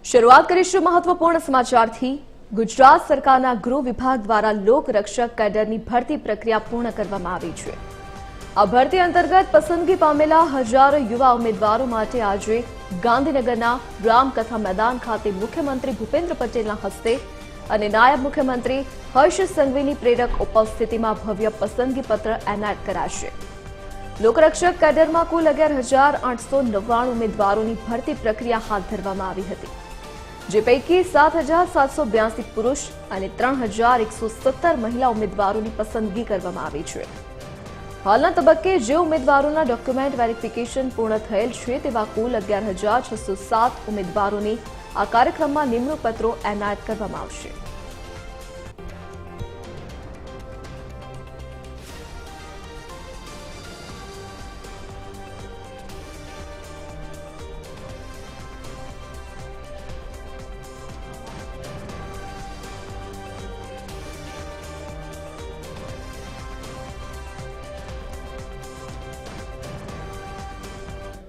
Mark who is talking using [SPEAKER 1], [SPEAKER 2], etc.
[SPEAKER 1] શરૂઆત કરીશું મહત્વપૂર્ણ સમાચારથી। ગુજરાત સરકારના ગૃહ વિભાગ દ્વારા લોકરક્ષક કેડરની ભરતી પ્રક્રિયા પૂર્ણ કરવામાં આવી છે। આ ભરતી અંતર્ગત પસંદગી પામેલા હજારો યુવા ઉમેદવારો માટે આજે ગાંધીનગરના રામકથા મેદાન ખાતે મુખ્યમંત્રી ભૂપેન્દ્ર પટેલના હસ્તે અને નાયબ મુખ્યમંત્રી હર્ષ સંઘવીની પ્રેરક ઉપસ્થિતિમાં ભવ્ય પસંદગી પત્ર એનાયત કરાશે। લોકરક્ષક કેડરમાં કુલ 11,899 ઉમેદવારોની ભરતી પ્રક્રિયા હાથ ધરવામાં આવી હતી, જે પૈકી 7,782 પુરુષ અને 3,117 મહિલા ઉમેદવારોની પસંદગી કરવામાં આવી છે। હાલના તબક્કે જે ઉમેદવારોના ડોક્યુમેન્ટ વેરિફિકેશન પૂર્ણ થયેલ છે તેવા કુલ 11,607 ઉમેદવારોની આ કાર્યક્રમમાં નિમણૂક પત્રો એનાયત કરવામાં આવશે।